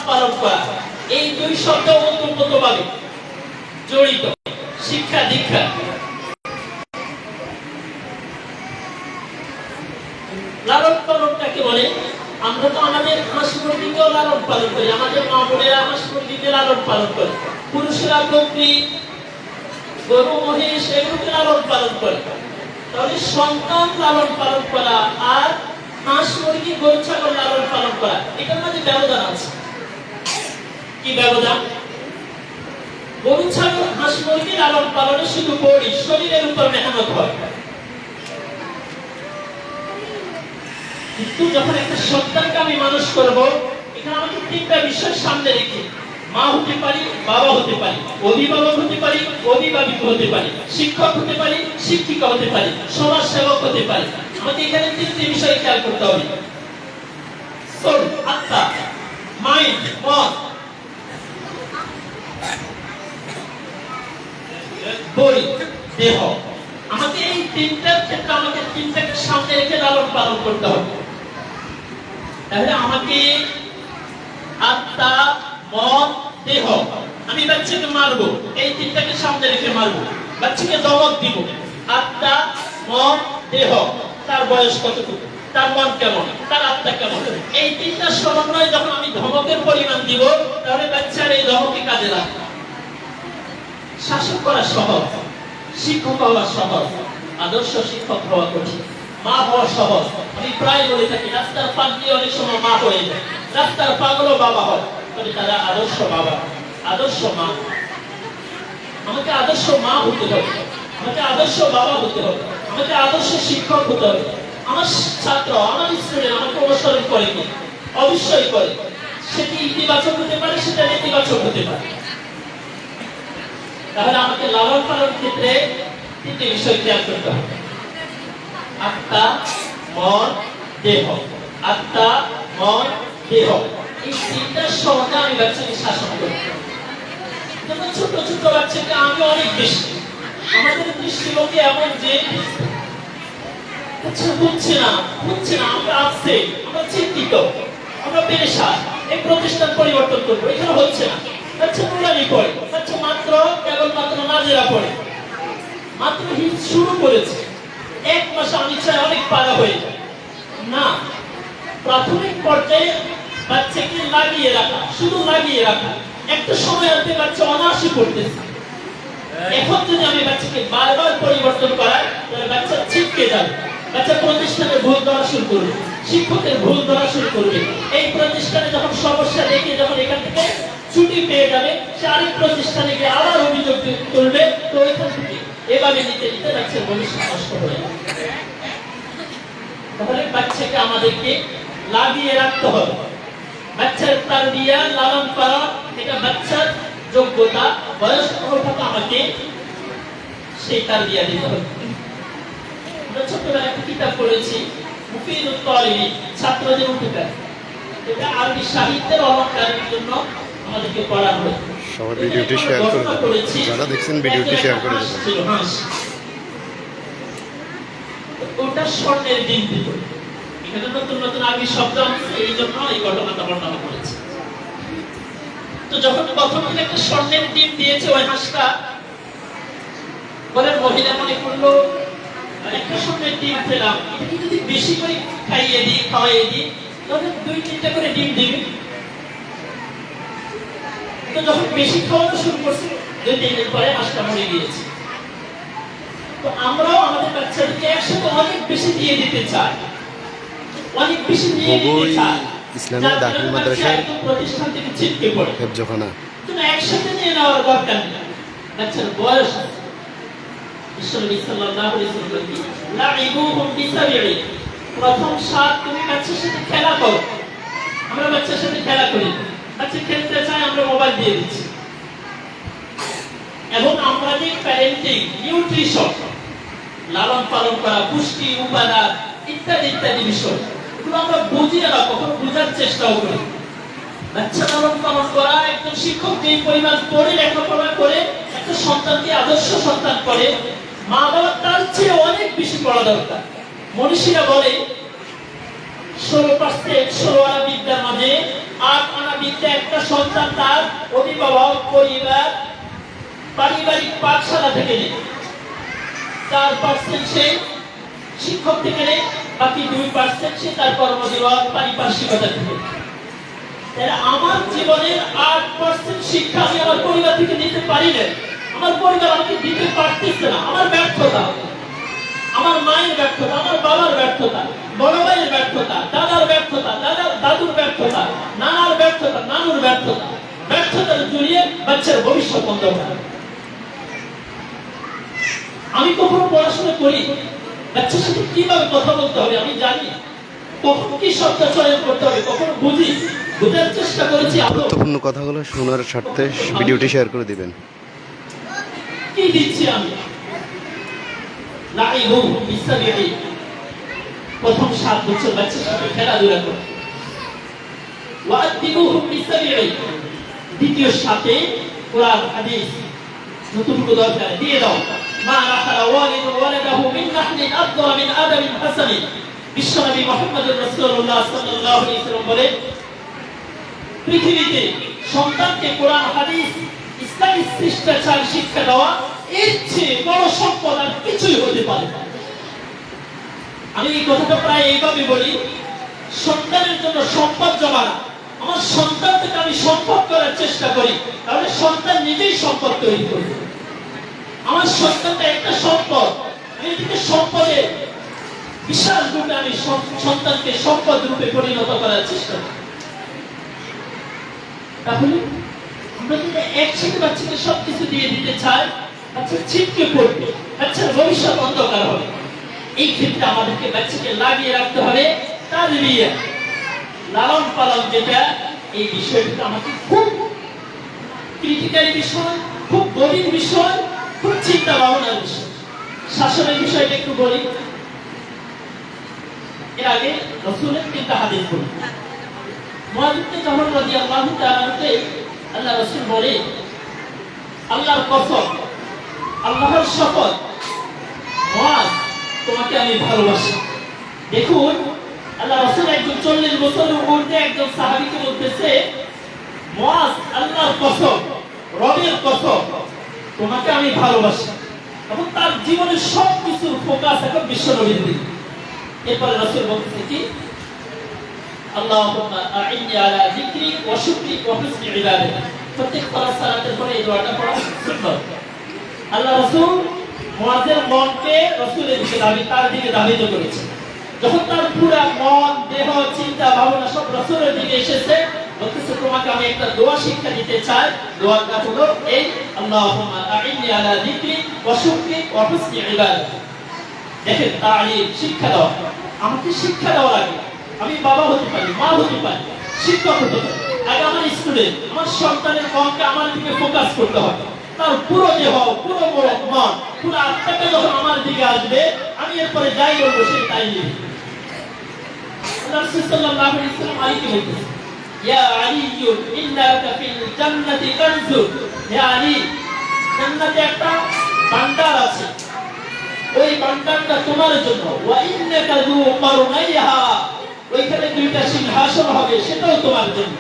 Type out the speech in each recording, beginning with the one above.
পালন করা, এই দুই শব্দ ওতপ্রোতভাবে জড়িত। শিক্ষা দীক্ষা, লালন পালনটাকে বলে, আমরা তো আমাদের হাঁস মুরগিকেও লালন পালন করি, আমাদের মা বোনেরা হাঁস মুরগিকে লালন পালন করে, পুরুষেরা বকরি গরু মহিষ এগুলোকে লালন পালন করে। তাহলে সন্তান লালন পালন করা আর হাঁস মুরগি গরু ছাগল লালন পালন করা, এটার মধ্যে ব্যবধান আছে। কি ব্যবধান? গরু ছাগল হাঁস মুরগি লালন পালনে শুধু বডি শরীরের উপর মেহনত হয়, কিন্তু যখন একটা সন্তানকে আমি মানুষ করব, এখানে আমাকে তিনটা বিষয় সামনে রেখে, মা হতে পারি, বাবা হতে পারি, অভিভাবক হতে পারি, অভিভাবিকা হতে পারি, শিক্ষক হতে পারি, শিক্ষিকা হতে পারি, সমাজ সেবক হতে পারি। আমাকে এখানে তিনটি বিষয় খেয়াল করতে হবে: সোল, আত্মা, মাইন্ড, মন, বডি, দেহ। আমাকে এই তিনটার ক্ষেত্রে আমাকে তিনটাকে সামনে রেখে লালন পালন করতে হবে। তাহলে আমাকে আত্মা, মন, দেহ, আমি বাচ্চাকে মারবো, এই তিনটাকে সামনে রেখে মারবো। বাচ্চাকে ধমক দিব, আত্মা, মন, দেহ, তার বয়স কতটুকু, তার মন কেমন, তার আত্মা কেমন, এই তিনটা সমন্বয়ে যখন আমি ধমকের পরিমাণ দিব, তাহলে বাচ্চার এই ধমকে কাজে লাগবে। শাসন করা সহজ, শিক্ষক হওয়া সহজ, আদর্শ শিক্ষক হওয়া কঠিন। মা হওয়া সহজ। আমি প্রায় বলে থাকি, রাস্তার পাক দিয়ে অনেক সময় মা হয়ে যায়, রাস্তার পাগলও বাবা হয়, তবে তারা আদর্শ বাবা, আদর্শ মা। আমাকে আদর্শ মা হতে হবে, আমাকে আদর্শ বাবা হতে হবে, আমাকে আদর্শ শিক্ষক হতে হবে। আমার ছাত্র, আমার স্টুডেন্ট আমাকে অনুসরণ করে কি? অবশ্যই করে। সেটি ইতিবাচক হতে পারে, সেটা নেতিবাচক হতে পারে। তাহলে আমাকে লালন পালন ক্ষেত্রে তিনটি বিষয় খেয়াল করতে হবে: আত্মা, মন, দেহ। আত্মা, মন, দেহ, এই তিনটার সঙ্গে আমি বাচ্চাকে শাসন করি। যেমন ছোট ছোট বাচ্চাকে আমি অনেক বেশি, আমাদের দৃষ্টিভঙ্গি এমন যে হচ্ছে না, আমরা আসছে, আমরা চিন্তিত, আমরা পেরেশান, এই প্রতিষ্ঠান পরিবর্তন করবো, এখানে হচ্ছে না। আচ্ছা নুরানি পড়ে, আচ্ছা কেবলমাত্র নাজেরা পড়ে, মাত্র হিফজ শুরু করেছে, এক মাসে আমি চাই অনেক পারা হয়ে যায় না। প্রাথমিক পর্যায়ে বাচ্চাকে লাগিয়ে রাখা, শুধু লাগিয়ে রাখা, একটা সময় আনতে বাচ্চা অনায়াসে পড়তেছে। এখন যদি আমি বাচ্চাকে বারবার পরিবর্তন করাই, তাহলে বাচ্চা ছিটকে যাবে, বাচ্চা প্রতিষ্ঠানে ভুল ধরা শুরু করবে, শিক্ষকের ভুল ধরা শুরু করবে। এই প্রতিষ্ঠানে যখন সমস্যা দেখে যখন এখান থেকে ছুটি পেয়ে যাবে, সে আরেক প্রতিষ্ঠানে গিয়ে আবার অভিযোগ করবে। তো এখান থেকে এভাবে নিতে নিতে বাচ্চার ভবিষ্যৎ নষ্ট হয়ে যাবে। তাহলে বাচ্চাকে আমাদেরকে লাগিয়ে রাখতে হবে। বাচ্চার তারবিয়া, লালন পালন, এটা বাচ্চার যোগ্যতা, বয়স অনুপাতে আমাকে সেই তারবিয়া দিতে হবে। আমরা ছোটবেলায় একটা কিতাব পড়েছি, মুফিদুত তালিবিন, ছাত্রদের উপকার। এটা আরবি সাহিত্যের অলংকারের জন্য আমাদেরকে পড়া হয়। সবার ভিডিওটি শেয়ার করে দেবেন, যারা দেখছেন ভিডিওটি শেয়ার করে দেবেন। ওটা স্বর্ণের ডিম দিত। এখানে নতুন নতুন আরবি শব্দ আছে, এই জন্য এই ঘটনাটা বর্ণনা করেছে। তো যখন প্রথম একটা স্বর্ণের ডিম দিয়েছে, ওই হাঁসটা বলে, মহিলা মনে করলো একটা স্বর্ণের ডিম পেলাম, এটাকে যদি বেশি করে খাওয়াইয়ে দিই, তাহলে 2-3টা করে ডিম দিবে। তো যখন বেশি খাওয়ানো শুরু করছে, 2-3 দিন পরে হাঁসটা মরে গিয়েছে। তো আমরাও আমাদের বাচ্চাদেরকে একসাথে অনেক বেশি দিয়ে দিতে চাই, অনেক বেশি দিয়ে দিতে চাই। ইসলামিক দাখিল মাদ্রাসার প্রতিষ্ঠান থেকে ছিটকে পড়ে হেফজখানা, তুমি একসাথে নিয়ে নেওয়ার দরকার নেই। বাচ্চার বয়স, বিশ্বনবী সাল্লাল্লাহু আলাইহি ওয়াসাল্লাম লাইবুহুম বিসাবি'i, প্রথম 7 তুমি বাচ্চার সাথে খেলা করো। আমরা বাচ্চার সাথে খেলা করি, বাচ্চা খেলতে চায়, আমরা মোবাইল দিয়ে দিচ্ছি। এবং আমরা যে প্যারেন্টিং, নিউট্রিশন, লালন পালন করা, পুষ্টি উপাদান ইত্যাদি ইত্যাদি বিষয়, এগুলো আমরা বুঝি না, কখনো বোঝার চেষ্টাও করি। বাচ্চা লালন পালন করা, একজন শিক্ষক যে পরিমাণ পড়ে লেখাপড়া করে একটা সন্তানকে আদর্শ সন্তান করে, মা বাবা তার চেয়ে অনেক বেশি পড়া দরকার। মনীষীরা বলে 16% 16 আনা বিদ্যার মাঝে 8 আনা বিদ্যা একটা সন্তান তার অভিভাবক পরিবার পারিবারিক পাঠশালা থেকে নেয়, 4% সে শিক্ষক থেকে নেয়, বাকি 2% সে তার কর্মজীবন পারিপার্শ্বিকতা থেকে। তাহলে আমার জীবনের 8% শিক্ষা আমি আমার পরিবার থেকে নিতে পারি না, আমার পরিবার আমাকে দিতে পারতেছে না। আমার ব্যর্থতা, আমার মায়ের ব্যর্থতা, আমার বাবার ব্যর্থতা, বড় ভাইয়ের ব্যর্থতা, দাদার ব্যর্থতা, দাদুর ব্যর্থতা, নানার ব্যর্থতা, নানুর ব্যর্থতা, ব্যর্থতার জড়িয়ে বাচ্চার ভবিষ্যৎ অন্ধকার। আমি কখনো পড়াশোনা করি, বাচ্চার সাথে কিভাবে কথা বলতে হবে আমি জানি, কখন কি শব্দ চয়ন করতে হবে কখন বুঝি, বোঝার চেষ্টা করেছি। গুরুত্বপূর্ণ কথাগুলো শোনার স্বার্থে ভিডিওটি শেয়ার করে দিবেন। কি দিচ্ছি আমি? লাইহু বিসাবিহি, প্রথম 7 বছর বাচ্চার সাথে খেলাধুলা করে। ওয়াদিবুহু বিসাবিহি, দ্বিতীয় 7-এ কোরআন হাদিস যতটুকু দরকার দিয়ে দাও। মা রাখালা ওয়ালিদু ওয়ালাদাহু মিন নাহলিন আফদাল মিন আদাবিন হাসানিন। বিশ্বনবী মুহাম্মদুর রাসূলুল্লাহ সাল্লাল্লাহু আলাইহি ওয়াসাল্লাম বলে, পৃথিবীতে সন্তানকে কোরআন হাদিস ইসলামী শিষ্টাচার শিক্ষা দেওয়া এর চেয়ে বড় সম্পদ আর কিছুই হতে পারে না। আমি এই কথাটা প্রায় এইভাবে বলি, সন্তানের জন্য সম্পদ জমা না, আমার সন্তান থেকে আমি সম্পদ করার চেষ্টা করি, তাহলে সন্তান নিজেই সম্পদ তৈরি করবে। আমার সন্তানটা একটা সম্পদ, আমি এটাকে সম্পদের বিশাল রূপে আমি সন্তানকে সম্পদ রূপে পরিণত করার চেষ্টা করি। তাহলে আমরা যদি একসাথে বাচ্চাকে সবকিছু দিয়ে দিতে চাই, বাচ্চা ছিটকে পড়বে, বাচ্চার ভবিষ্যৎ অন্ধকার হবে। এই ক্ষেত্রে আমাদেরকে বাচ্চাকে লাগিয়ে রাখতে হবে তারবিয়া, লালন পালন, যেটা এই বিষয়টা আমাকে খুব ক্রিটিক্যাল বিষয়, খুব গভীর বিষয়, খুব চিন্তা ভাবনার বিষয়। শাসনের বিষয়টা একটু বলি, এর আগে রাসূলের 3টা হাদিস বলি। মুআয ইবনে জাবাল রাদিয়াল্লাহু তাআলা কে আল্লাহ রাসূল বলে, আল্লাহর কসম, আল্লাহর শপথ, মুআয তোমাকে আমি ভালোবাসি। দেখুন আল্লাহ রাসূল একজন 40 বছরের ঊর্ধ্বে একজন সাহাবীকে বলতেছে, মুআয আল্লাহর কসম, রবের কসম, তোমাকে আমি ভালোবাসি। এবং তার জীবনের সবকিছুর ফোকাস এখন বিশ্বনবীর দিকে। এরপরে রাসূল বলতেছে কি, আল্লাহুম্মা আইন্নি আলা যিকরি ওয়া শুকরি ওয়া হুসনি ইবাদাতি। প্রত্যেক সালাতের পরে এই দোয়াটা পড়া সুন্নাত। আল্লাহ রাসূল মুআযের মনকে রাসূলের দিকে তার দিকে ধাবিত করেছে। যখন তার পুরো মন, দেহ, চিন্তা ভাবনা সব রাসূলের দিকে এসেছে, বলতেছে তোমাকে আমি একটা দোয়া শিক্ষা দিতে চাই। দোয়াটা হলো এই, আল্লাহুম্মা আইন্নি আলা যিকরি ওয়া শুকরি ওয়া হুসনি ইবাদাতি। দেখেন তালিম, শিক্ষা দেওয়া, আমাকে শিক্ষা দেওয়া লাগে। আমি বাবা হতে পারি, মা হতে পারি, শিক্ষক হতে পারি। আগে আমার স্টুডেন্ট, আমার সন্তানের মনকে আমার দিকে ফোকাস করতে হবে। তার পুরো দেহ, পুরো মন, পুরো আত্মাটা যখন আমার দিকে আসবে, আমি এরপরে যাই বলবো সেই তাই নিবে। আল্লাহ রাসূল সাল্লাল্লাহু আলাইহি ওয়াসাল্লাম আলীকে বলতেছে, ইয়া আলী ইন্নাকা ফিল জান্নাতি কানজুন। হে আলী, জান্নাতে একটা ভান্ডার আছে, ওই ভান্ডারটা তোমার জন্য। ওয়া ইন্নাকা যু কারনাইহা, ওইখানে 2টা সিংহাসন হবে, সেটাও তোমার জন্য।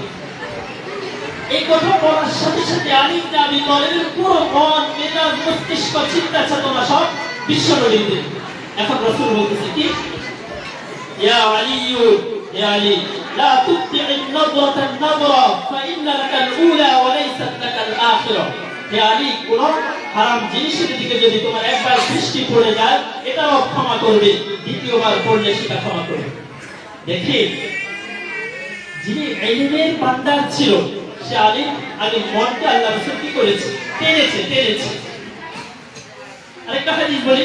এই কথা বলার সাথে সাথে আলী ইবনে আবি তালিবের পুরো মন, মেজাজ, মস্তিষ্ক, চিন্তা চেতনা সব বিশ্বনবীর দিকে। এখন রাসূল বলতেছে কি, ইয়া আলী, হে আলী, লা তুতি'ন নাযরাতান নাযরা ফাইন্না লাকাল উলা ওয়া লাইসাত লাকাল আখিরা। হে আলী, কোন হারাম জিনিসের দিকে যদি তোমার একবার দৃষ্টি পড়ে যায়, এটাও ক্ষমা করবে, দ্বিতীয়বার পড়লে সেটা ক্ষমা করবে। দেখেন, যিনি ইলমের ভান্ডার ছিল, সে আলী আগে মনকে আল্লাহ রাসূল কি করেছে, টেনেছে। আরেকটা হাদিস বলি,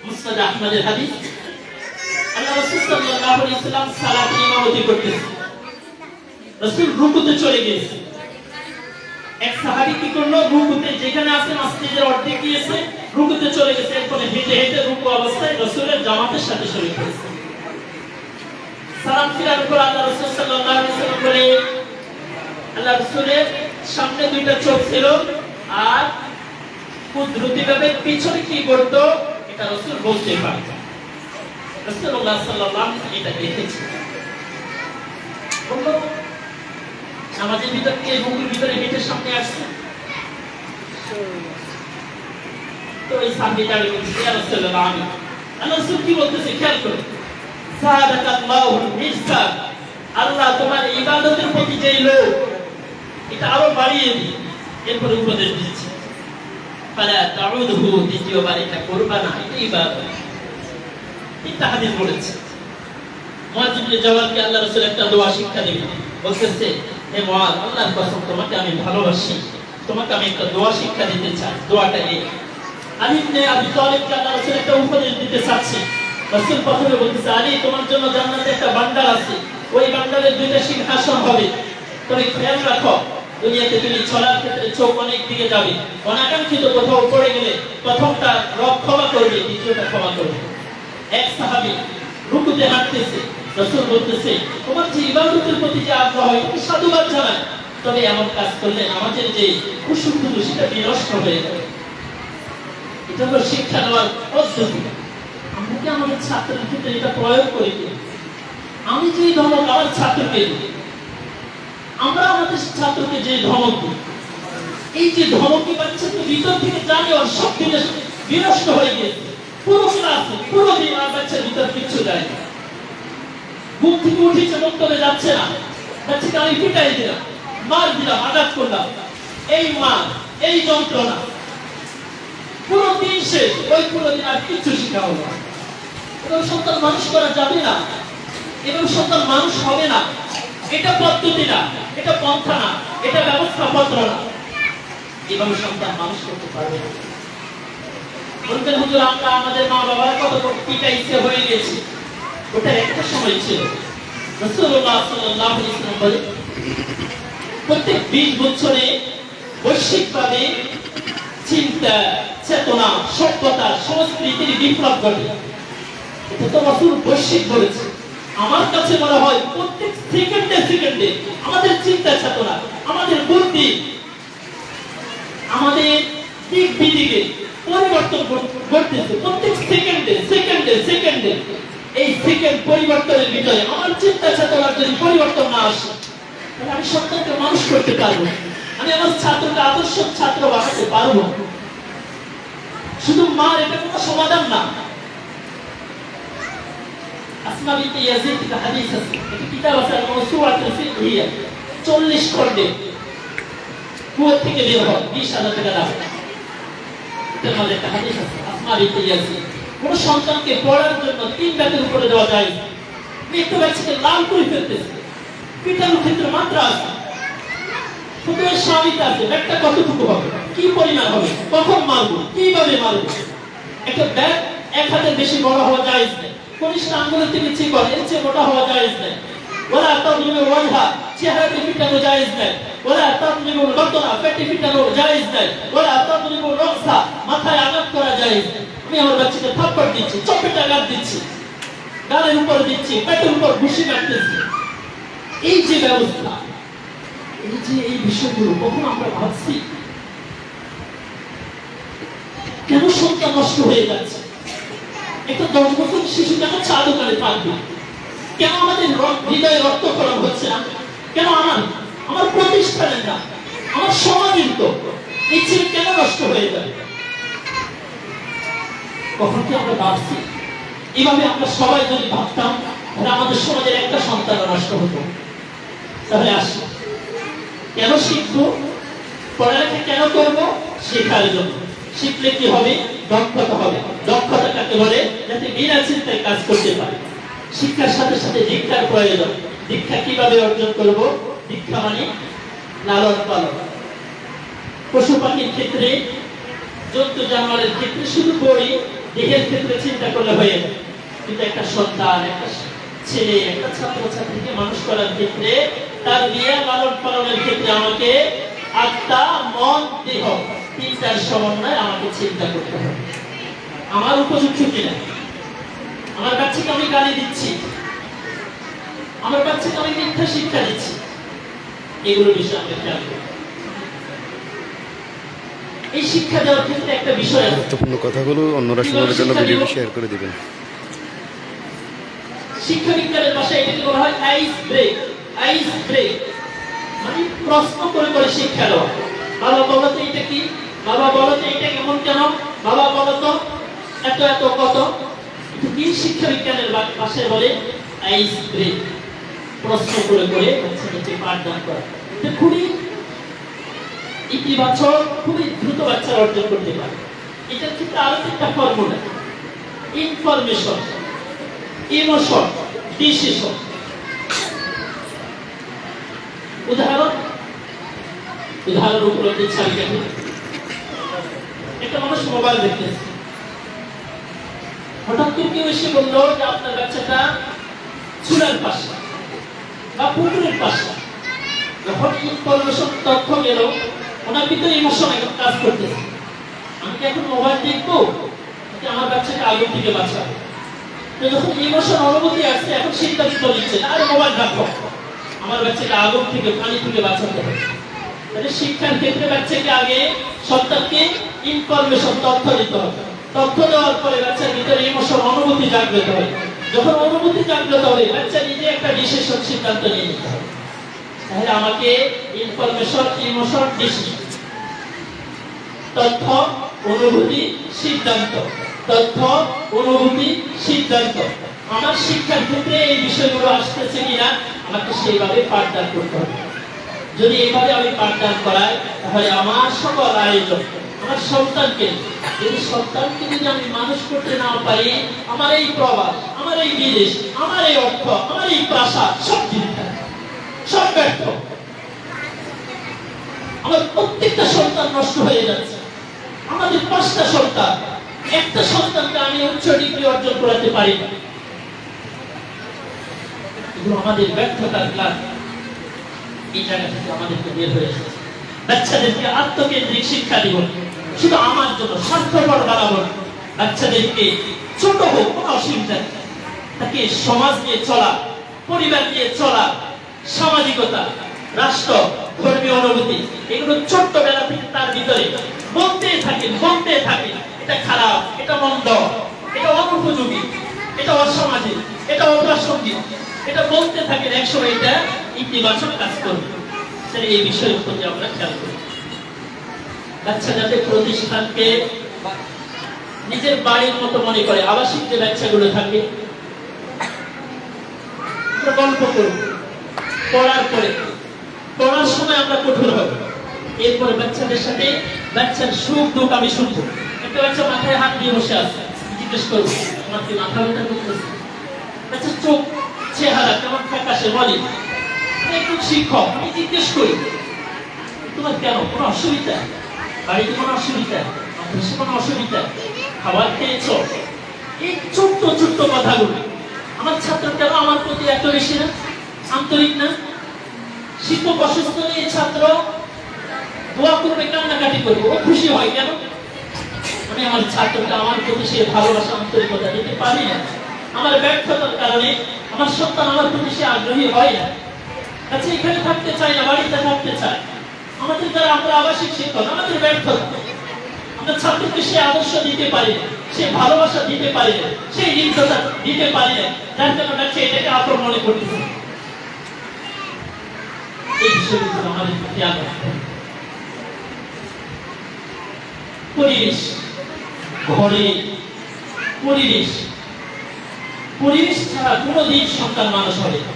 মুসনাদ আহমদের হাদিস। আল্লাহ রাসূল সাল্লাল্লাহু আলাইহি ওয়াসাল্লাম সালাতে ইমামতি করতেছেন, রাসূল রুকুতে চলে গেছে। এক সাহাবী কি করলো, রুকুতে যেখানে আছে মসজিদের অর্ধেক গিয়েছে, রুকুতে চলে গেছে। এরপরে হেঁটে হেঁটে রুকু অবস্থায় রাসূলের জামাতের সাথে শরীক হয়েছে। সালাম ফিরার পর আল্লাহ রাসূল সাল্লাল্লাহু আলাইহি ওয়াসাল্লাম বলে, আল্লাহ রাসূলের সামনে 2টা চোখ ছিল, আর কুদরতি ভাবে পিছনে কি করতো এটা রাসূল বলতে পারতেন। রাসূলুল্লাহ সাল্লাল্লাহু আলাইহি ওয়াসাল্লাম এটা দেখেছে। বললো নামাজের ভিতর কে রুকুর ভিতরে হেঁটে সামনে আসছে? তো এই সাহাবী দাঁড়িয়ে বলছে, ইয়া রাসূলুল্লাহ আমি। আল্লাহ রাসূল কি বলতেছে খেয়াল করুন, সাদাকাল্লাহু মিসকাত, আল্লাহ তোমার ইবাদতের প্রতি যে লোভ এটা আরো বাড়িয়ে দিই। এরপরে উপদেশ দিয়েছে, ফালা তাউদহু, দ্বিতীয়বার এটা করবা না, এটা ইবাদত। এটা হাদিস বলেছে। মুআয ইবনে জাবালকে আল্লাহ রাসূল একটা দোয়া শিক্ষা দিলেন, বলতেছে, হে মুআয, আল্লাহর কসম তোমাকে আমি ভালোবাসি, তোমাকে আমি একটা দোয়া শিক্ষা দিতে চাই। দোয়াটা এই, আলী ইবনে আবি তালিবকে আল্লাহ রাসূল একটা উপদেশ দিতে চাচ্ছে। রাসূল প্রথমে বলতেছে, আলী তোমার জন্য জান্নাতে একটা ভান্ডার আছে, ওই ভান্ডারের দুইটা সিংহাসন হবে। তুমি খেয়াল রাখো, দুনিয়াতে তুমি চলার ক্ষেত্রে চোখ অনেক দিকে যাবে, অনাকাঙ্ক্ষিত কোথাও পড়ে গেলে প্রথমটা রব ক্ষমা করবে, দ্বিতীয়টা ক্ষমা করবে। এক সাহাবী রুকুতে হাঁটতেছে, রাসূল বলতেছে, তোমার যে ইবাদতের প্রতি যে আগ্রহ এটা সাধুবাদ জানায়, তবে এমন কাজ করলে আমাদের যে খুশু সেটা বিনষ্ট হয়ে যাবে। এটা হলো শিক্ষা নেওয়ার পদ্ধতি। আমরা কি আমাদের ছাত্রের ক্ষেত্রে এটা প্রয়োগ করি কি? আমি যে ধমক আমার ছাত্রকে দিই, আমরা আমাদের ছাত্রকে যে ধমক দিই, এই যে ধমকি বাচ্চা তো ভিতর থেকে জানে ওর সব কিছু বিনষ্ট হয়ে গেছে। পুরো ক্লাসে পুরো দিন আর বাচ্চার ভিতর কিচ্ছু যায় না, ঘুম থেকে উঠেছে বক্তব্যে যাচ্ছে না, বাচ্চাকে আমি পিটাই দিলাম, মার দিলাম, আঘাত করলাম, এই মা এই যন্ত্রণা পুরো দিন শেষ। ওই পুরো দিন আর কিচ্ছু শেখা হলো না। এবং সন্তান মানুষ করা যাবে না, এবং সন্তান মানুষ হবে না। এটা পদ্ধতি না, এটা পন্থা না, এটা ব্যবস্থাপত্র না। এভাবে সন্তান মানুষ করতে পারবে না। বলতেন, হুজুর আমরা আমাদের মা বাবার কত পিটাইছে হয়ে গেছি, ওটার একটা সময় ছিল। রাসূলুল্লাহ সাল্লাল্লাহু আলাইহি ওয়াসাল্লাম বলেন, প্রত্যেক 20 বছরে বৈশ্বিকভাবে চিন্তা, চেতনা, সভ্যতা, সংস্কৃতির বিপ্লব ঘটে। এটা তো রাসূল বৈশ্বিক বলেছে। আমার কাছে মনে হয় প্রত্যেক সেকেন্ডে সেকেন্ডে আমাদের চিন্তা চেতনা, আমাদের বুদ্ধি, আমাদের দিক বিদিকে পরিবর্তন ঘটতেছে। প্রত্যেক সেকেন্ডে সেকেন্ডে সেকেন্ডে এই সেকেন্ড পরিবর্তনের ভিতরে আমার চিন্তা চেতনার যদি পরিবর্তন না আসে, তাহলে আমি সন্তানকে মানুষ করতে পারবো, আমি আমার ছাত্রকে আদর্শ ছাত্র বানাতে পারবো। শুধু মার এটা কোনো সমাধান না। আসমা বিনতে ইয়াজিদ একটা হাদিস আছে, একটা কিতাব আছে আল-মাওসুআতুল ফিকহিয়া, 40 খণ্ডে, কুয়া থেকে বের হয় 20,000 টাকা দাম। এটার মধ্যে একটা হাদিস আছে, আসমা বিনতে ইয়াজিদ, কোন সন্তানকে পড়ার জন্য 3 রাতের উপরে দেওয়া যায় না। একটা বাচ্চাকে লাল করে ফেলতেছে, পিটানোর ক্ষেত্রে মাত্রা আছে, শুধু এর স্বামীটা আছে, ব্যাগটা কতটুকু হবে, কি পরিমাণ হবে, কখন মারবো, কিভাবে মারবো। একটা ব্যাগ এক হাতের বেশি বড় হওয়া জায়েজ নেই, কনিষ্ঠ আঙ্গুলের থেকে চিকন এর চেয়ে মোটা হওয়া জায়েজ নেই। ওলা তাদরিবু ওয়াজহা, চেহারাতে পিটানো জায়েজ নেই। ওলা তাদরিবু বাতনা, পেটে পিটানো জায়েজ নেই। ওলা তাদরিবু রাসা, মাথায় আঘাত করা জায়েজ নেই। আমি আমার বাচ্চাকে থাপ্পড় দিচ্ছি, চপেটে আঘাত দিচ্ছি, গালের উপর দিচ্ছি, পেটের উপর ঘুষি কাটতেছি, এই যে ব্যবস্থা, এই যে এই বিষয়গুলো কখন আমরা ভাবছি? কেন সন্তান নষ্ট হয়ে যাচ্ছে? একটা 10 বছর শিশু কেন চা দোকানে থাকবে? কেন আমাদের হৃদয়ে রক্তক্ষরণ হচ্ছে না? কেন আমার প্রতিষ্ঠানের না, আমার সমাজের তো এই ছেলে কেন নষ্ট হয়ে যাবে? কখন কি আমরা ভাবছি? এইভাবে আমরা সবাই যদি ভাবতাম, তাহলে আমাদের সমাজের একটা সন্তান নষ্ট হতো। তাহলে আসি, কেন শিখবো? পড়ালেখা কেন করবো? শেখার জন্য। শিখলে কি হবে? দক্ষতা হবে। দক্ষতা কাকে বলে? যাতে বিনা চিন্তায় কাজ করতে পারে। শিক্ষার সাথে সাথে দীক্ষার প্রয়োজন। দীক্ষা কিভাবে অর্জন করব? দীক্ষা মানে লালন পালন। পশু পাখির ক্ষেত্রে, জন্তু জানোয়ারের ক্ষেত্রে শুধু পড়ি, দেহের ক্ষেত্রে চিন্তা করলে হয়ে যায়। কিন্তু একটা সন্তান, একটা ছেলে, একটা ছাত্রছাত্রীকে মানুষ করার ক্ষেত্রে, তার বিয়ে লালন পালনের ক্ষেত্রে আমাকে আত্মা, মন, দেহ তিনটার সমন্বয়ে আমাকে চিন্তা করতে হবে। আমার উপযুক্ত কিনা? আমার বাচ্চাকে আমি গালি দিচ্ছি, আমার বাচ্চাকে আমি মিথ্যা শিক্ষা দিচ্ছি, এগুলো বিষয়ে আমরা খেয়াল করি। এই শিক্ষা দেওয়ার ক্ষেত্রে একটা বিষয় আছে, গুরুত্বপূর্ণ কথাগুলো অন্যরা শোনার জন্য ভিডিওটি শেয়ার করে দিবেন। শিক্ষা বিজ্ঞানের ভাষায় এটাকে বলা হয় আইস ব্রেক। আইস ব্রেক মানে প্রশ্ন করে করে শিক্ষা দেওয়া। বাবা বলো তো এটা কি, বাবা বলো তো এটা কেমন, কেন বাবা বলো তো এত এত কত। কি শিক্ষা বিজ্ঞানের ভাষায় বলে আইস ব্রেক। প্রশ্ন করে করে বাচ্চাদেরকে পাঠদান করা, এটা খুবই ইতিবাচক, খুবই দ্রুত বাচ্চারা অর্জন করতে পারে। এটার ক্ষেত্রে আরো একটা ফর্মুলা, ইনফরমেশন, ইমোশন, ডিসিশন। উদাহরণ উপলব্ধি ছাড়ি কেন, একটা মানুষ মোবাইল দেখতেছে, হঠাৎ করে কেউ এসে বললো যে আপনার বাচ্চাটা চুলার পাশে বা পুকুরের পাশে। যখন ইনফরমেশন তথ্য গেল, ওনার ভিতরে ইমোশন এখন কাজ করতেছে। আমি কি এখন মোবাইল দেখবো, আমার বাচ্চাকে আগুন থেকে বাঁচাবো? তো যখন ইমোশন অনুভূতি আসছে, এখন সিদ্ধান্ত নিচ্ছে আরে মোবাইল রাখো, আমার বাচ্চাকে আগুন থেকে পানি থেকে বাঁচাতে হবে। তাহলে শিক্ষার ক্ষেত্রে বাচ্চাকে আগে সন্তানকে ইনফরমেশন তথ্য দিতে হবে। তথ্য দেওয়ার পরে বাচ্চার ভিতরে ইমোশন অনুভূতি জাগ্রত হয়। যখন অনুভূতি জাগ্রত হবে, বাচ্চা নিজে একটা ডিসিশন সিদ্ধান্ত নিয়ে নিতে হবে। তাহলে আমাকে ইনফরমেশন, ইমোশন, ডিসিশন, তথ্য, অনুভূতি, সিদ্ধান্ত, তথ্য, অনুভূতি, সিদ্ধান্ত। আমার শিক্ষার ক্ষেত্রে এই বিষয়গুলো আসতেছে কিনা আমাকে সেইভাবে পাঠদান করতে হবে। যদি এইভাবে আমি পাঠদান করাই, তাহলে আমার সকল আয়োজন, আমার সন্তানকে যদি আমি মানুষ করতে না পারি, আমার এই প্রবাস, আমার এই বিদেশ, আমার এই অর্থ, আমার এই প্রাসাদ সব চিন্তা, সব ব্যর্থ। আমার প্রত্যেকটা সন্তান নষ্ট হয়ে যাচ্ছে। আমাদের 5টা সন্তান, একটা সন্তানকে আমি উচ্চ ডিগ্রি অর্জন করাতে পারি না। এগুলো আমাদের ব্যর্থতার ক্লাস। এই জায়গা থেকে আমাদেরকে বের হয়ে এসেছে। বাচ্চাদেরকে আত্মকেন্দ্রিক শিক্ষা দিব, শুধু আমার জন্য স্বার্থপর বানাবো না। বাচ্চাদেরকে ছোট হোক কোনো অসুবিধা নেই, তাকে সমাজ নিয়ে চলা, পরিবার নিয়ে চলা, সামাজিকতা, রাষ্ট্র, ধর্মীয় অনুভূতি, এগুলো ছোট্টবেলা থেকে তার ভিতরে বলতে থাকে এটা খারাপ, এটা মন্দ, এটা অনুপযোগী, এটা অসামাজিক, এটা অপ্রাসঙ্গিক, এটা বলতে থাকেন। একসময় এটা ইতিবাচক কাজ করবে। তাহলে এই বিষয়ের প্রতি আমরা খেয়াল করি। বাচ্চা যাতে প্রতিষ্ঠানকে নিজের বাড়ির মতো মনে করে, আবাসিক যে বাচ্চাগুলো থাকে, আমরা গল্প করব, পড়ার পরে পড়ার সময় আমরা কঠোর হব। এরপরে বাচ্চাদের সাথে বাচ্চার সুখ দুঃখ আমি শুনবো। একটা বাচ্চা মাথায় হাত দিয়ে বসে আছে, জিজ্ঞেস করবো তোমার কি মাথা ব্যথা করতেছে? বাচ্চার চোখ চেহারা কেমন ফ্যাকাশে বলে, একটু শিক্ষক আমি জিজ্ঞেস করি তোমার কেন, কোনো অসুবিধা, বাড়িতে কোনো অসুবিধা, অফিসে কোনো অসুবিধা, খাবার খেয়েছো? এই ছোট্ট ছোট্ট কথাগুলো আমার ছাত্র কেন আমার প্রতি এত বেশি না আন্তরিক না? শিক্ষক অসুস্থ নিয়ে ছাত্র দোয়া করবে, কান্নাকাটি করবে, ও খুশি হয় কেন? আমি আমার ছাত্রকে আমার প্রতি সে ভালোবাসা, আন্তরিকতা দিতে পারি না। আমার ব্যর্থতার কারণে আমার সন্তান আমার প্রতি সে আগ্রহী হয় না। আচ্ছা, এখানে থাকতে চাই না, বাড়িতে থাকতে চাই। আমাদের যারা আমরা আবাসিক শিক্ষক, আমাদের ব্যর্থতা, আমরা ছাত্রকে সে আদর্শ দিতে পারি না, সে ভালোবাসা দিতে পারি না, সেই হৃদ্যতা দিতে পারি না, যার জন্য সে এটাকে আপন মনে করতেছে। এই বিষয়গুলো আমাদের খেয়াল রাখতে হবে। পরিবেশ, ঘরে পরিবেশ ছাড়া কোনোদিন সন্তান মানুষ হবে না।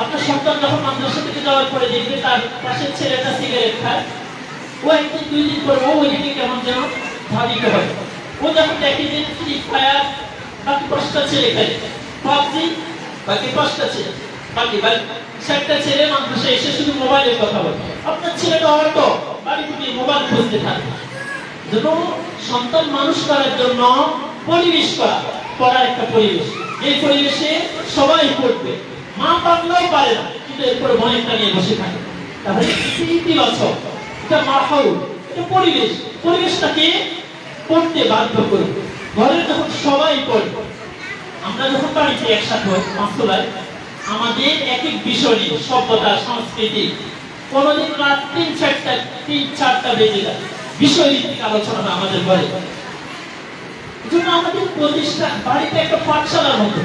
আপনার সন্তান যখন মাদ্রাসা থেকে যাওয়ার পরে দেখবে তার পাশের ছেলেটা সিগারেট খায়, ও একদিন 2 দিন পরে ও ওইদিকে কেমন যেন ধাবিত হয়। ও যখন দেখে যে ফ্রি ফায়ার বাকি 5টা ছেলে খায়, পাবজি বাকি 5টা ছেলে, বাকি 7টা ছেলে মাদ্রাসা এসে শুধু মোবাইলের কথা বলে, আপনার ছেলেটা অটো বাড়ি থেকে মোবাইল খুঁজতে থাকে। যেন সন্তান মানুষ করার জন্য পরিবেশ করা, পড়ার একটা পরিবেশ, এই পরিবেশে সবাই পড়বে, মা পারলেও পারে না কিন্তু এরপরে মনেটা নিয়ে বসে থাকে। তাহলে ইতিবাচক এটা মাহৌল, এটা পরিবেশটাকে পড়তে বাধ্য করবে। ঘরে যখন সবাই পড়বে, আমরা যখন বাড়িতে একসাথে মাসুলায় আমাদের এক এক বিষয় নিয়ে সভ্যতা, সংস্কৃতি, কোনোদিন রাত 3-4টা বেজে যায়, বিষয়ভিত্তিক আলোচনা আমাদের ঘরে। এজন্য আমাদের প্রতিষ্ঠান বাড়িতে একটা পাঠশালার মতো,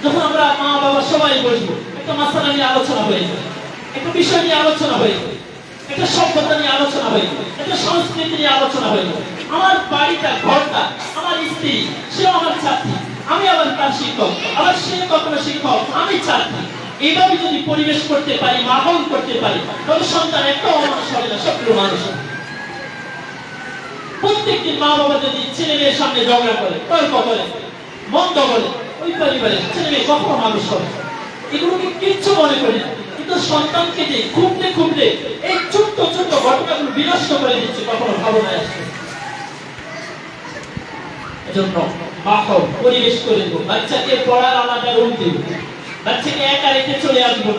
যখন আমরা মা বাবা সবাই বসবো, একটা মাসালা নিয়ে আলোচনা হয়ে যাবে, একটা বিষয় নিয়ে আলোচনা হয়ে যাবে, একটা সভ্যতা নিয়ে আলোচনা হয়ে যাবে, একটা সংস্কৃতি নিয়ে আলোচনা হয়ে যাবে। আমার বাড়িটা, ঘরটা, আমার স্ত্রী, সেও আমার ছাত্রী, আমি আবার তার শিক্ষক, আবার সে কখনো শিক্ষক, আমি ছাত্রী। এইভাবে যদি পরিবেশ করতে পারি, মাহল করতে পারি, তবে সন্তান একটা অমানুষ হবে না, সবগুলো মানুষ হবে। প্রত্যেকদিন মা বাবা যদি ছেলে মেয়ের সামনে ঝগড়া করে, তর্ক করে, মন্দ বলে, ওই পরিবারে ছেলে মেয়ে কখনো মানুষ হবে? এগুলোকে কিচ্ছু মনে করি না, কিন্তু সন্তানকে যে খুঁজতে খুঁজতে এই ছোট্ট ছোট্ট ঘটনাগুলো বিনষ্ট করে দিচ্ছে, কখনো ভাবনায় আসছে। এজন্য মাহল পরিবেশ করে দেবো, বাচ্চাকে পড়ার আলাদা রুম দেবো, বাচ্চাকে একা রেখে চলে আসবো।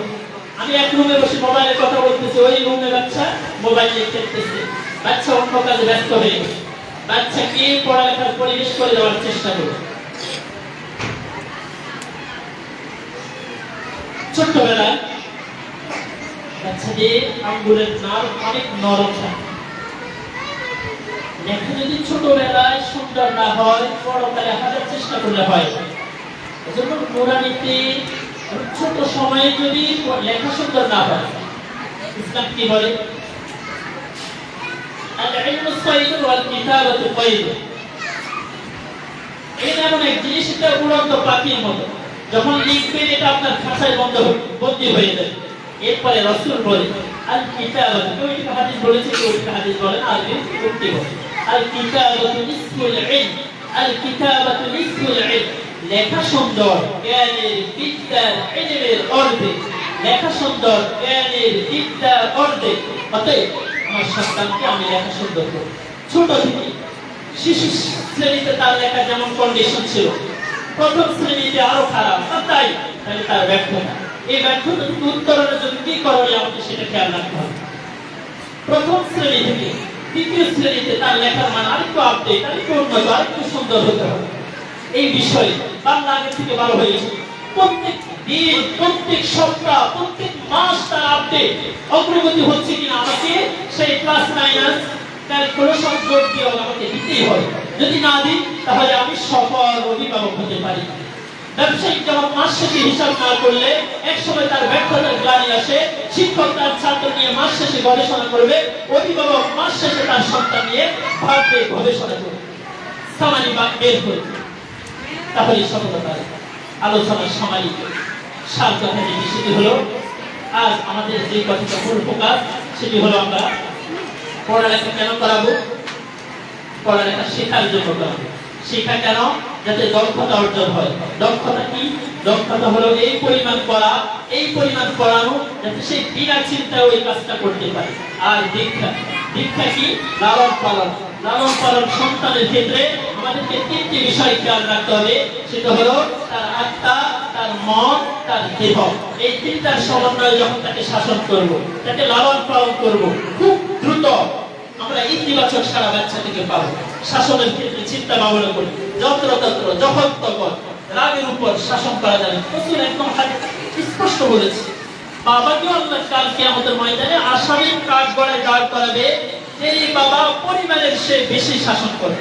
আমি এক রুমে বসে মোবাইলে কথা বলতেছি, ওই রুমে বাচ্চা মোবাইল নিয়ে খেলতেছে, বাচ্চা অন্য কাজে ব্যস্ত হয়ে গেছে। বাচ্চাকে পড়ালেখার পরিবেশ করে দেওয়ার চেষ্টা করবো। ছোট্টবেলায় বাচ্চাদের আঙ্গুলের নার্ভ অনেক নরম থাকে। লেখা যদি ছোটবেলায় সুন্দর না হয়, বড়কালে হাজার চেষ্টা করলে হয়। এজন্য কোরআনীতে ছোট সময়ে যদি লেখা সুন্দর না হয়, ইসলাম কি বলে? আল-ইলমু সাইদুন ওয়াল কিতাবাতু কায়দুন। এটা এমন এক জিনিস, এটা উড়ন্ত পাখির মতো, যখন লিখবেন এটা আপনার খাঁচায় বন্দী হয়ে যাবে। এরপরে রাসূল বলে আল কিতাবাতু, কেউ এটা হাদিস বলেছে, কেউ এটা হাদিস বলে না, আরবি উক্তি বলে আল কিতাবাতু নিসফুল ইলম, আল কিতাবাতু নিসফুল ইলম। লেখা সুন্দর জ্ঞানের বিদ্যার ইলমের অর্ধেক, লেখা সুন্দর জ্ঞানের বিদ্যার অর্ধেক। অতএব আমার সন্তানকে আমি লেখা সুন্দর করব। ছোট থেকে শিশু শ্রেণীতে তার লেখা যেমন কন্ডিশন ছিল, প্রথম শ্রেণীতে আরো খারাপ, তাই তার ব্যর্থতা। এই ব্যর্থতা উত্তরণের জন্য কি করণীয়, আমাকে সেটা খেয়াল রাখতে হবে। প্রথম শ্রেণী থেকে তৃতীয় শ্রেণীতে তার লেখার মান আরেকটু আপডেট, আরেকটু উন্নত, আরেকটু সুন্দর হতে হবে। এই বিষয়ে বাংলা আগে থেকে ভালো হয়েছে। প্রত্যেক দিন, প্রত্যেক সপ্তাহ, প্রত্যেক মাস তার আপডেট, অগ্রগতি হচ্ছে কিনা আমাকে সেই প্লাস মাইনাস ক্যালকুলেশন যোগ দিয়ে আমাকে দিতেই হবে। যদি না দিই তাহলে আমি সফল অভিভাবক হতে পারি। ব্যবসায়িক যেমন মাস শেষে হিসাব না করলে একসময় তার ব্যর্থতার গ্লানি আসে। শিক্ষক তার ছাত্র নিয়ে মাস শেষে গবেষণা করবে, অভিভাবক মাস শেষে তার সন্তান নিয়ে ভাববে, গবেষণা করবে, সামানি বা বের করবে। তাহলে সফলতার আলোচনার সময় সার কথা যেটি, সেটি হলো আজ আমাদের যে কথাটা মূল ফোকাস, সেটি হলো আমরা পড়ালেখা কেন করাবো? পড়ালেখা শেখার জন্য করাবো। শেখা কেন? যাতে দক্ষতা অর্জন হয়। দক্ষতা কি? দক্ষতা হলো এই পরিমাণ পড়া, এই পরিমাণ পড়ানো, যাতে সে বিনা চিন্তায় ওই কাজটা করতে পারে। আর দীক্ষা, দীক্ষা কি? লালন পালন। লালন পালন সন্তানের ক্ষেত্রে আমাদেরকে তিনটি বিষয় খেয়াল রাখতে হবে। সেটা হলো তার আত্মা, তার মন, তার দেহ। এই তিনটার সমন্বয়ে যখন তাকে শাসন করব, তাকে লালন পালন করব, খুব দ্রুত আমরা ইতিবাচক সারা বাচ্চা থেকে পাবো। শাসনের ক্ষেত্রে চিন্তা ভাবনা করি, যত্রতত্র যখন তখন রাগের উপর শাসন করা যাবে। প্রচুর একদম স্পষ্ট বলেছে, বাবাকে আল্লাহ কাল কিয়ামতের ময়দানে আসামির কাঠ গড়ায় দাঁড় করাবে, এই বাবা পরিবারের সে বেশি শাসন করে।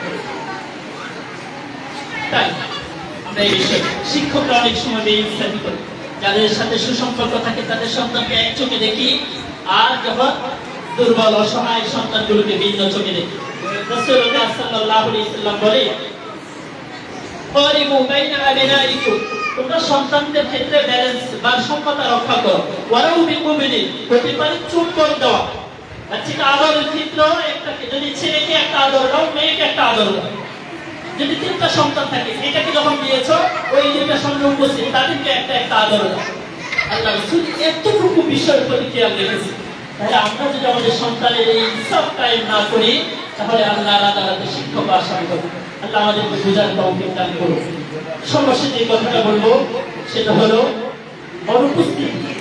তাই আমরা এই বিষয়ে শিক্ষকরা অনেক সময় বেইনসাফি করি। যাদের সাথে সুসম্পর্ক থাকে তাদের সন্তানকে এক চোখে দেখি, আর যখন দুর্বল অসহায় সন্তানগুলোকে ভিন্ন চোখে দেখি। রাসূলুল্লাহ সাল্লাল্লাহু আলাইহি ওয়াসাল্লাম বলে, "কারিমু বাইনা আবনাইকুম", তোমরা সন্তানদের ক্ষেত্রে ব্যালেন্স বা সমতা রক্ষা করো। ওয়ারাউ বিকুবিনি, প্রতিপারে চুম্বন দেওয়া। বাচ্চাকে আদরের ক্ষেত্র একটাকে, যদি ছেলেকে একটা আদর দাও, মেয়েকে একটা আদর দাও। যদি তিনটা সন্তান থাকে, এটাকে যখন দিয়েছো, ওই দুইটা সন্তান উপস্থিত, তাদেরকে একটা একটা আদর দাও। আল্লাহ রাসূল এতটুকু বিষয়ের প্রতি খেয়াল রেখেছে। তাহলে আমরা যদি আমাদের সন্তানের এই সব কাজ না করি, তাহলে আল্লাহর আদালতে শিক্ষক আসামি হবে। আল্লাহ আমাদেরকে বুঝার তৌফিক দান করুন। সর্বশেষ যে কথাটা বলবো সেটা হলো অনুপস্থিতি।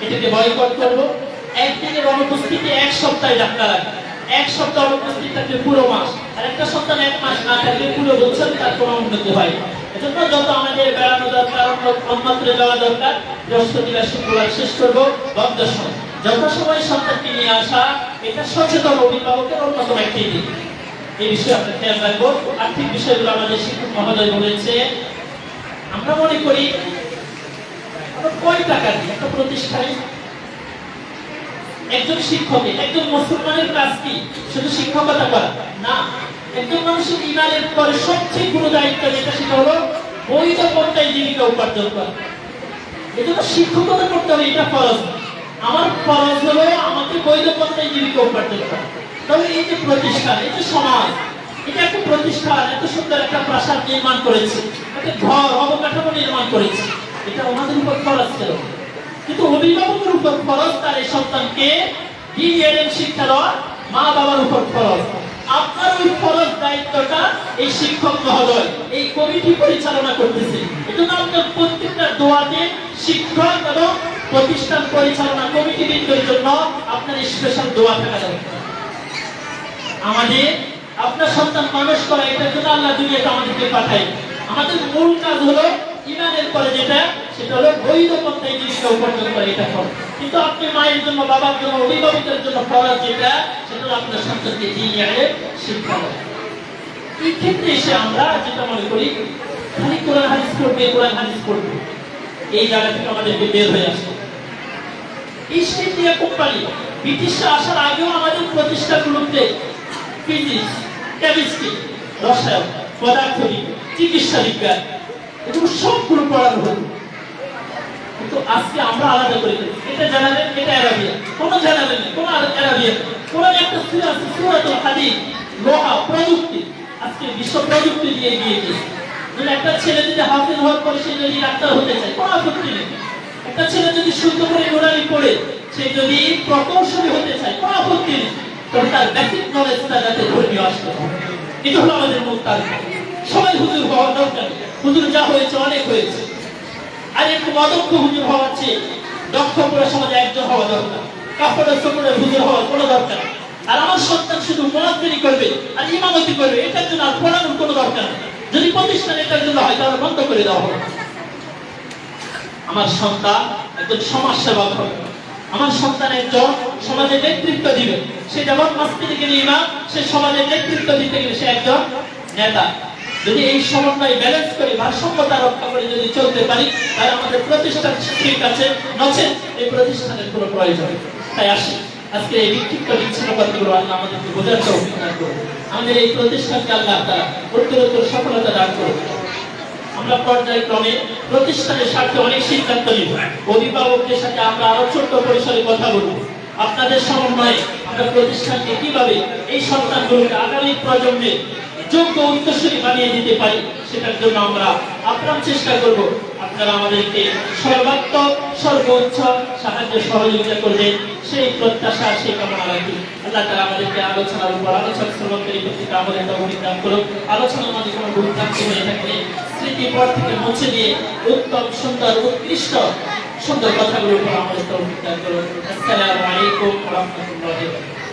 এটাকে বয়কট করবো। একদিনের অনুপস্থিতি এক সপ্তাহে ডাক্তার লাগে, এক সপ্তাহ অনুপস্থিত থাকলে পুরো মাস, আর একটা সপ্তাহ এক মাস না থাকলে পুরো বছর তার কোনো উন্নতি হয়। এজন্য যত আমাদের বেড়ানো দরকার, অন্যত্র যাওয়া দরকার, বৃহস্পতিবার শুক্রবার শেষ করবো বন্ধ সময়, যথাসময় সন্তানকে নিয়ে আসা, এটা সচেতন অভিভাবকের অন্যতম একটি দিক। এই বিষয়ে আমরা খেয়াল রাখবো। আর্থিক বিষয়গুলো আমাদের শিক্ষক মহোদয় বলেছে। আমরা মনে করি কয় টাকা দিয়ে একটা প্রতিষ্ঠানে একজন শিক্ষকের, একজন মুসলমানের কাজ কি শুধু শিক্ষকতা করা না। একজন মানুষের ইমানের পরে সবচেয়ে বড় দায়িত্ব যেটা সেটা হলো বৈধ পন্থায় জীবিকা উপার্জন করা। এজন্য শিক্ষকতা করতে হবে, এটা ফরজ। আমার ফরজ হলো আমাকে বৈধ পন্থায় জীবিকা উপার্জন করা। তবে এই যে প্রতিষ্ঠান, এই যে সমাজ, এটা একটা প্রতিষ্ঠান এত সুন্দর একটা প্রাসাদ নির্মাণ করেছে, একটা ঘর অবকাঠামো নির্মাণ করেছে, এটা ওনাদের উপর ফরজ ছিল। কিন্তু অভিভাবকের উপর ফরজ তার এই সন্তানকে দ্বীনি ইলম শিক্ষা দেওয়া, মা বাবার উপর ফরজ। আপনার ওই ফরজ দায়িত্বটা এই শিক্ষক মহোদয়, এই কমিটি পরিচালনা করতেছে। এজন্য আপনার প্রত্যেকটা দোয়াতে শিক্ষক এবং প্রতিষ্ঠান পরিচালনা কমিটির জন্য আপনার স্পেশাল দোয়া থাকা দরকার। আমাদের আপনার সন্তান মানুষ করা, এটার জন্য আল্লাহ দুনিয়াতে আমাদেরকে পাঠায়। আমাদের মূল কাজ হলো ইমানের পরে যেটা সেটা হলো বৈধ পন্থায় জীবিকা উপার্জন করা, এটা ফরজ। কিন্তু আপনি মায়ের জন্য, বাবার জন্য, অভিভাবকের জন্য ফরজ যেটা সেটা হলো আপনার সন্তানকে দ্বীনি ইলম শিক্ষা দেওয়া। এই ক্ষেত্রে এসে আমরা যেটা মনে করি খালি কোরআন হাদিস পড়বে, কোরআন হাদিস পড়বে, এই জায়গা থেকে আমাদেরকে বের হয়ে আসতে। ইস্ট ইন্ডিয়া কোম্পানি ব্রিটিশরা আসার আগেও আমাদের প্রতিষ্ঠানগুলোতে ফিজিক্স, কেমিস্ট্রি, রসায়ন, পদার্থবিজ্ঞান, চিকিৎসা বিজ্ঞান এগুলো সবগুলো পড়ানো হতো। কিন্তু আজকে আমরা আলাদা করে দিই, এটা জানালেন, এটা অ্যারাবিয়ান, কোনো জানালেন নেই, কোনো অ্যারাবিয়ান। কোরআন একটা সূরা আছে, সূরাতুল হাদিদ, লোহা, প্রযুক্তি। আজকে বিশ্ব প্রযুক্তি দিয়ে এগিয়ে গেছে। যদি একটা ছেলে যদি হাফেজ হওয়ার পরে সে যদি ডাক্তার হতে চায়, কোনো আপত্তি নেই। একটা ছেলে যদি শুদ্ধ করে নুরানি পড়ে সে যদি প্রকৌশলী হতে চায়, কোনো আপত্তি নেই। তবে তার বেসিক নলেজটা যাতে ধর্মীয় আসতে হবে, এটা হলো আমাদের মূল টার্গেট। সবাই হুজুর হওয়ার দরকার, হুজুর যা হয়েছে অনেক হয়েছে। আর একটু অদক্ষ হুজুর হওয়ার চেয়ে দক্ষ পুরো সমাজে একজন হওয়া দরকার। কাপড়ের চোপড়ে হুজুর হওয়ার কোনো দরকার নেই। আর আমার সন্তান শুধু মুয়াজ্জিনি করবে আর ইমামতি করবে, এটার জন্য আর পড়ানোর কোনো দরকার নেই। যদি প্রতিষ্ঠান এটার জন্য হয় তাহলে বন্ধ করে দেওয়া হবে। আমার সন্তান একজন সমাজ সেবক হবে, আমার সন্তান একজন সমাজের নেতৃত্ব দিবে। সে যেমন মসজিদে গেলে ইমাম, সে সমাজের নেতৃত্ব দিতে গেলে সে একজন নেতা। যদি এই সমন্বয় ব্যালেন্স করে, ভারসাম্যতা রক্ষা করে যদি চলতে পারি, তাহলে আমাদের প্রতিষ্ঠান ঠিক আছে, নচেত এই প্রতিষ্ঠানের কোনো প্রয়োজন। তাই আসি আজকে এই বিক্ষিপ্ত বিচ্ছিন্ন কথাগুলো আল্লাহ আমাদেরকে বোঝার তৌফিক দান করুন। আমাদের এই প্রতিষ্ঠানকে আল্লাহ তাআলা উত্তরোত্তর সফলতা দান করুন। আমরা পর্যায়ক্রমে প্রতিষ্ঠানের স্বার্থে অনেক সিদ্ধান্ত নিব। অভিভাবকদের সাথে আমরা আরো ছোট্ট পরিসরে কথা বলব। আপনাদের সমন্বয়ে আমরা প্রতিষ্ঠানকে কিভাবে এই সন্তানগুলোকে আগামী প্রজন্মে যোগ্য উত্তরসূরি বানিয়ে দিতে পারি, সেটার জন্য আমরা আপ্রাণ চেষ্টা করব। আপনারা আমাদেরকে সর্বাত্মক সর্বোচ্চ সাহায্য সহযোগিতা করবেন, সেই প্রত্যাশা, সেই কামনা রাখি। আল্লাহ তাআলা আমাদেরকে আলোচনার উপর আলোচনা শ্রবণকারী ব্যক্তিকে আমাদের তৌফিক দান করুন। আলোচনার মধ্যে কোনো ভুল ভ্রান্তি হয়ে থাকলে স্মৃতিপট থেকে মুছে দিয়ে উত্তম, সুন্দর, উৎকৃষ্ট সুন্দর কথাগুলোর উপর আমাদের তৌফিক দান করুন। আসসালামু আলাইকুম ওয়া রাহমাতুল্লাহি ওয়া বারাকাতুহু।